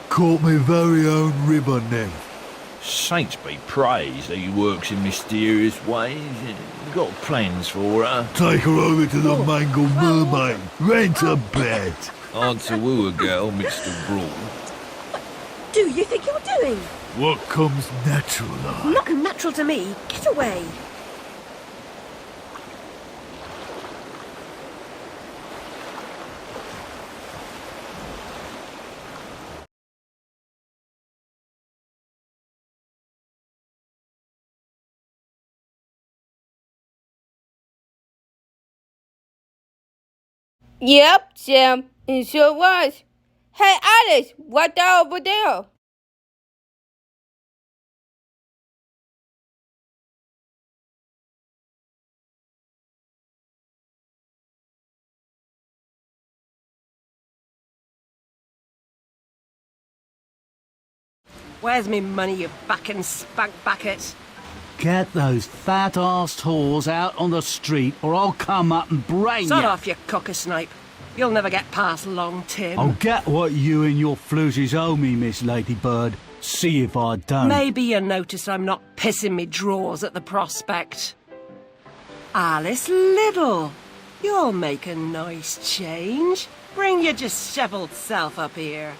Caught my very own ribbon then. Saints be praised that he works in mysterious ways. Got plans for her. Take her over to the Mangled Mermaid. Rent a bed. Hard to woo a girl mixed abroad. Do you think you're doing? What comes natural like? Not natural to me. Get away. Yep, Sam, it sure was. Hey, Alice, what's that over there? Where's me money, you backin' spank bucket? Get those fat-arsed whores out on the street or I'll come up and brain Sod you. off, you cocker-snipe. You'll never get past Long Tim. I'll get what you and your floozies owe me, Miss Ladybird. See if I don't. Maybe you notice I'm not pissing me drawers at the prospect. Alice Liddle, you'll make a nice change. Bring your dishevelled self up here.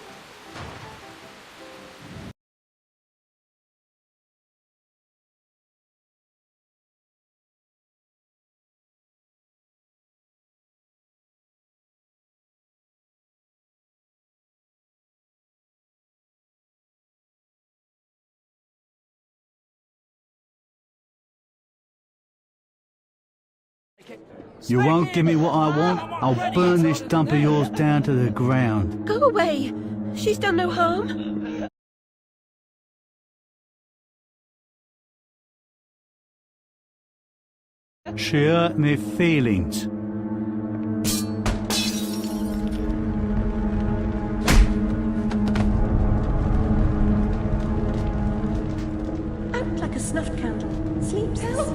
You won't give me what I want? I'll burn this dump of yours down to the ground. Go away. She's done no harm. She hurt me feelings. Out like a snuffed candle. Sleep, sleep.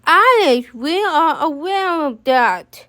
Alice, we are aware of that.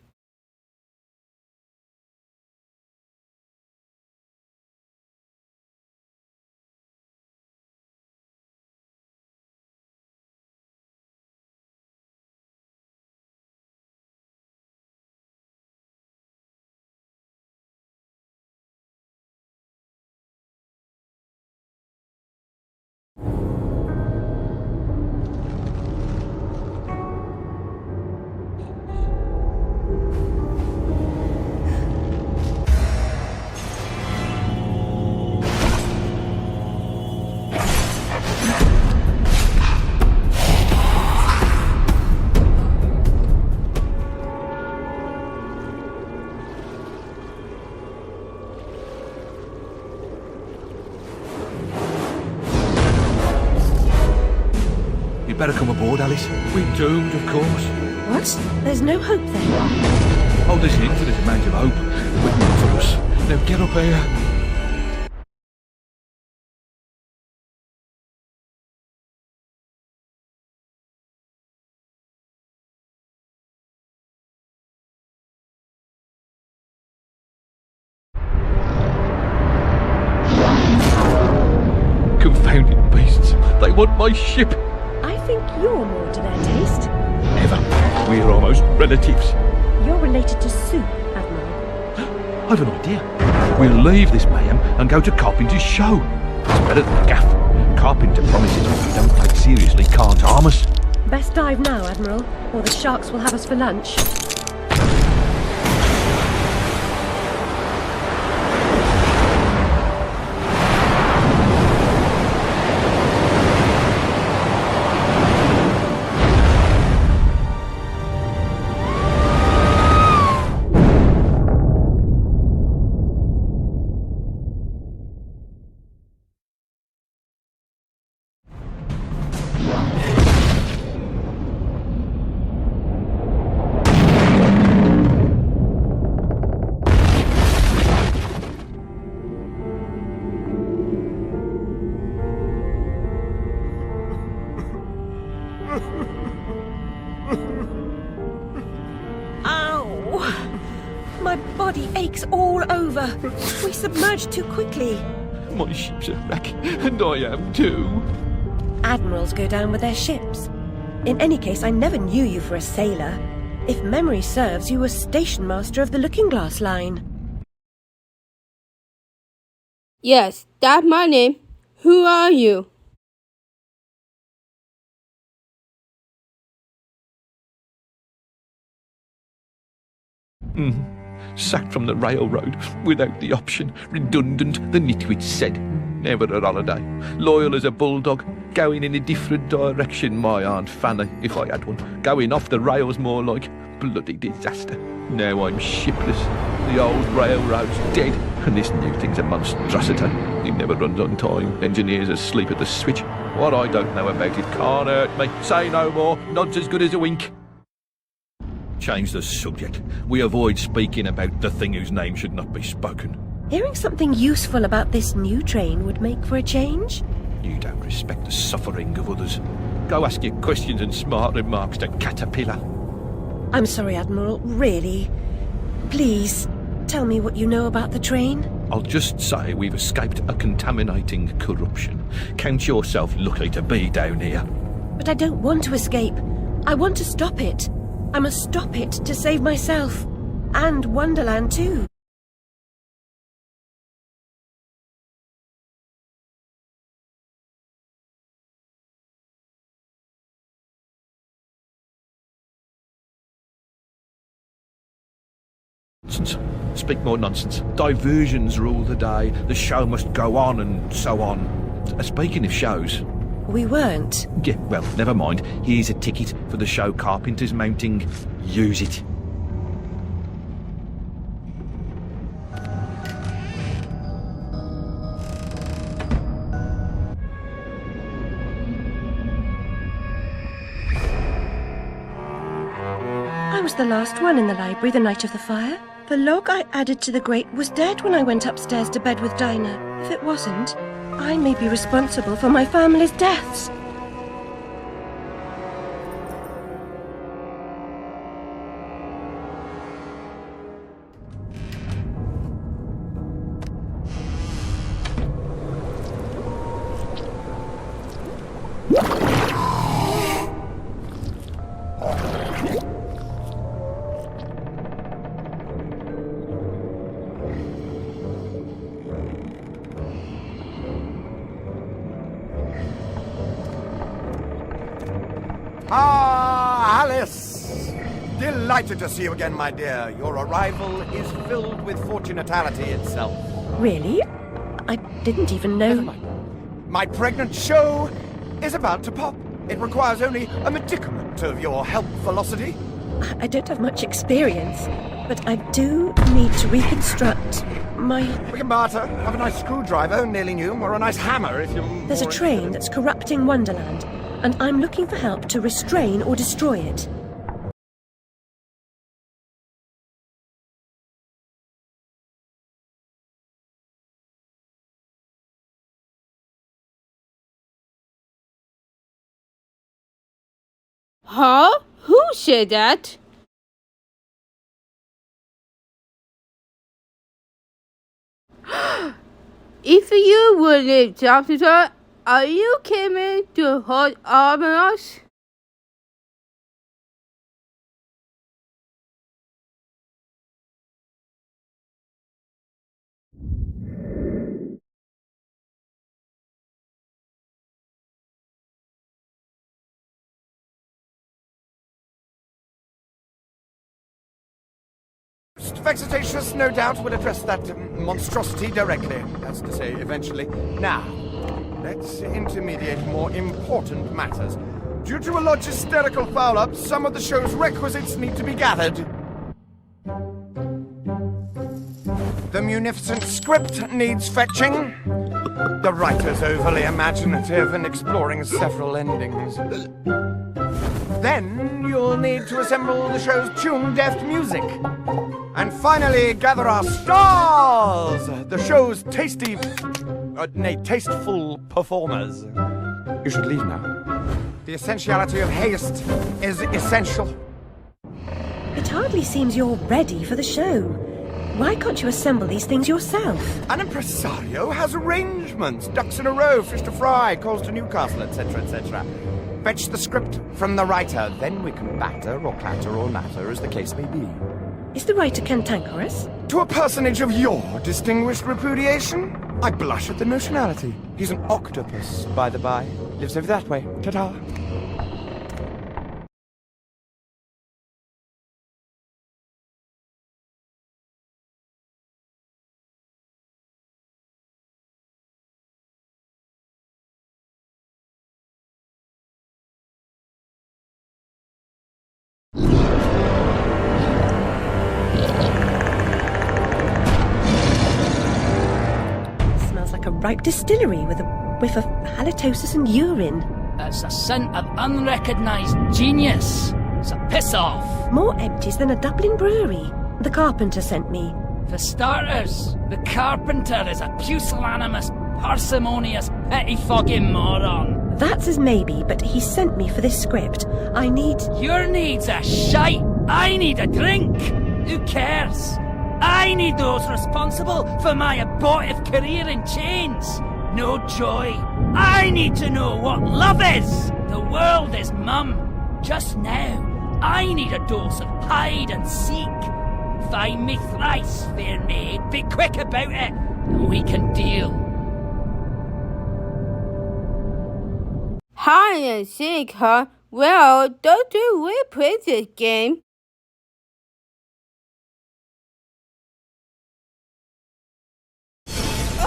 You better come aboard, Alice. We're doomed, of course. What? There's no hope then? Oh, there's an infinite amount of hope waiting for us. Now get up here. Confounded beasts. They want my ship. I think you're more to their taste. Never. We're almost relatives. You're related to Sue, Admiral. I've an idea. We'll leave this mayhem and go to Carpenter's show. It's better than gaff. Carpenter promises what we don't take seriously can't harm us. Best dive now, Admiral, or the sharks will have us for lunch. wreck's all over. We submerged too quickly. My ship's a wreck, and I am too. Admirals go down with their ships. In any case, I never knew you for a sailor. If memory serves, you were station master of the Looking Glass line. Yes, that's my name. Who are you? Sacked from the railroad without the option. Redundant, the nitwit said. Never a holiday. Loyal as a bulldog. Going in a different direction, my Aunt Fanny, if I had one. Going off the rails more like. Bloody disaster. Now I'm shipless. The old railroad's dead. And this new thing's a monstrosity. It never runs on time. Engineers asleep at the switch. What I don't know about it can't hurt me. Say no more. Nod's as good as a wink. Change the subject. We avoid speaking about the thing whose name should not be spoken. Hearing something useful about this new train would make for a change. You don't respect the suffering of others. Go ask your questions and smart remarks to Caterpillar. I'm sorry, Admiral, really. Please, tell me what you know about the train. I'll just say we've escaped a contaminating corruption. Count yourself lucky to be down here. But I don't want to escape. I want to stop it. I must stop it to save myself. And Wonderland too. Nonsense. Speak more nonsense. Diversions rule the day. The show must go on and so on. Speaking of shows... We weren't. Yeah, well, never mind. Here's a ticket for the show Carpenter's mounting. Use it. I was the last one in the library the night of the fire. The log I added to the grate was dead when I went upstairs to bed with Dinah. If it wasn't, I may be responsible for my family's deaths. Ah, Alice! Delighted to see you again, my dear. Your arrival is filled with fortunatality itself. Really? I didn't even know... Never mind. My pregnant show is about to pop. It requires only a medicament of your help velocity. I don't have much experience, but I do need to reconstruct my... We can barter. Have a nice screwdriver, nearly new, or a nice hammer if you're There's a more train interested. that's corrupting Wonderland, and I'm looking for help to restrain or destroy it. Huh? Who said that? If you were the officer, are you coming to hold us? Vexatious, no doubt, will address that monstrosity directly. That's to say, eventually. Now, let's intermediate more important matters. Due to a logisterical foul-up, some of the show's requisites need to be gathered. The munificent script needs fetching. The writer's overly imaginative and exploring several endings. Then you'll need to assemble the show's tune-deft music. And finally, gather our stars! The show's tasteful performers. You should leave now. The essentiality of haste is essential. It hardly seems you're ready for the show. Why can't you assemble these things yourself? An impresario has arrangements. Ducks in a row, fish to fry, calls to Newcastle, etc., etc. Fetch the script from the writer, then we can batter or clatter or natter, as the case may be. Is the writer cantankerous? To a personage of your distinguished repudiation, I blush at the notionality. He's an octopus, by the by. Lives over that way. Ta-ta. Smells like a ripe distillery with a whiff of halitosis and urine. That's a scent of unrecognised genius. It's a piss-off. More empties than a Dublin brewery. The carpenter sent me. For starters, the carpenter is a pusillanimous, parsimonious, pettifogging moron. That's as maybe, but he sent me for this script. I need... Your needs are shite. I need a drink. Who cares? I need those responsible for my abortive career in chains. No joy. I need to know what love is. The world is mum. Just now, I need a dose of hide and seek. Find me thrice, fair maid. Be quick about it, and we can deal. Hide and seek, huh? Well, don't you really play this game?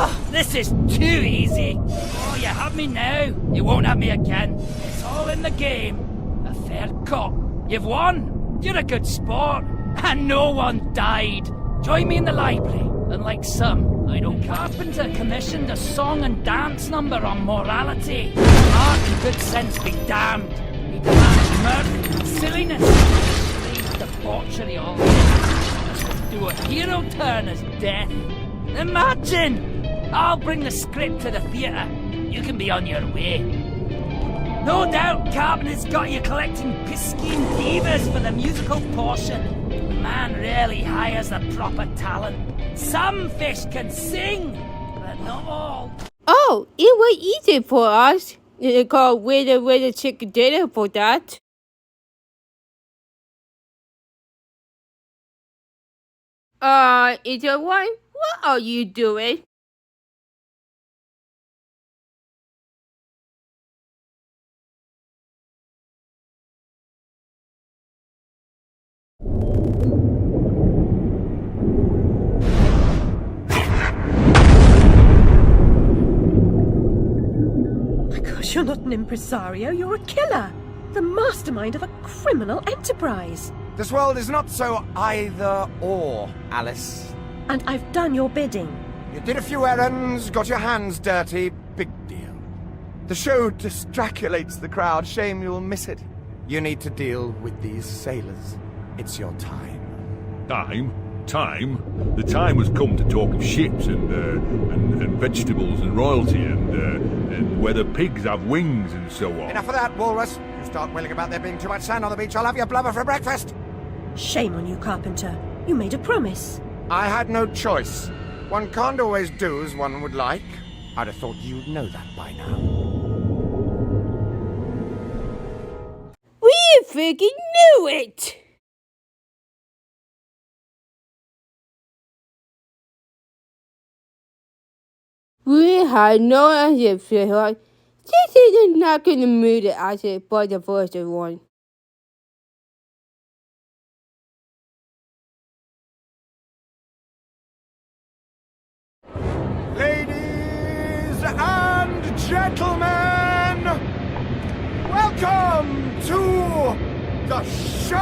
Oh, this is too easy. Oh, you have me now. You won't have me again. It's all in the game. A fair cop. You've won. You're a good sport. And no one died. Join me in the library. And like some, I don't carpenter commissioned a song and dance number on morality. Art and good sense be damned. He demands mirth, silliness, extreme debauchery all in. Do a hero turn as death. Imagine! I'll bring the script to the theatre. You can be on your way. No doubt Carpenter's got you collecting piscine divas for the musical portion. The man rarely hires the proper talent. Some fish can sing, but not all. Oh, it was easy for us. They call with chicken dinner for that. Is it one? What are you doing? My gosh, you're not an impresario, you're a killer. The mastermind of a criminal enterprise. This world is not so either-or, Alice. And I've done your bidding. You did a few errands, got your hands dirty, big deal. The show distraculates the crowd, shame you'll miss it. You need to deal with these sailors. It's your time. Time? Time? The time has come to talk of ships and vegetables and royalty and whether pigs have wings and so on. Enough of that, Walrus. You start wailing about there being too much sand on the beach, I'll have your blubber for breakfast. Shame on you, Carpenter. You made a promise. I had no choice. One can't always do as one would like. I'd have thought you'd know that by now. We freaking knew it! We had no idea, sweetheart. This is not going to move the asset for the first one. Ladies and gentlemen, welcome to the show!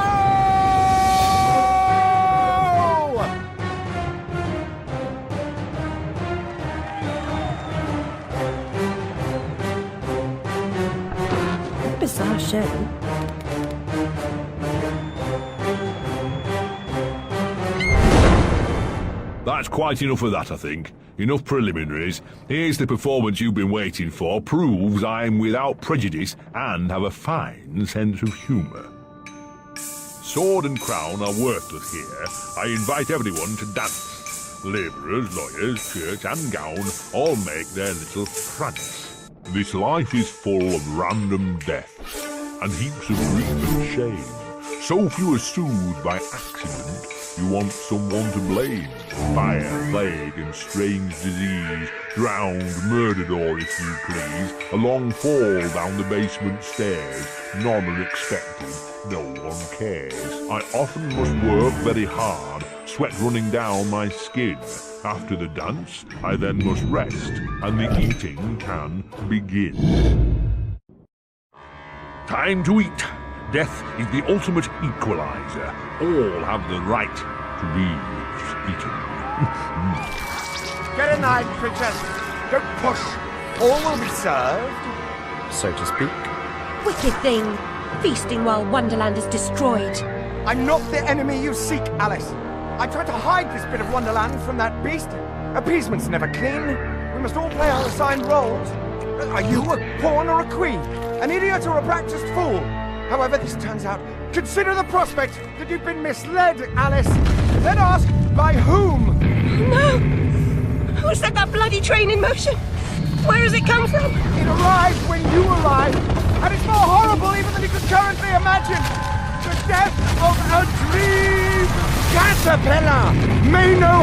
Bizarre show. That's quite enough of that, I think. Enough preliminaries. Here's the performance you've been waiting for. Proves I'm without prejudice and have a fine sense of humour. Sword and crown are worthless here. I invite everyone to dance. Labourers, lawyers, shirt and gown all make their little prance. This life is full of random deaths and heaps of grief and shame. So few are soothed by accident, you want someone to blame. Fire, plague and strange disease, drowned, murdered or, if you please, a long fall down the basement stairs. None are expected, no one cares. I often must work very hard, sweat running down my skin. After the dance, I then must rest, and the eating can begin. Time to eat. Death is the ultimate equalizer. All have the right to be eaten. Get a knife, princess. Don't push. All will be served, so to speak. Wicked thing. Feasting while Wonderland is destroyed. I'm not the enemy you seek, Alice. I tried to hide this bit of Wonderland from that beast. Appeasement's never clean. We must all play our assigned roles. Are you a pawn or a queen? An idiot or a practiced fool? However this turns out, consider the prospect that you've been misled, Alice. Then ask, by whom? No! Who set that bloody train in motion? Where has it come from? It arrived when you arrived, and it's more horrible even than you could currently imagine. The death of a dream! Caterpillar! May no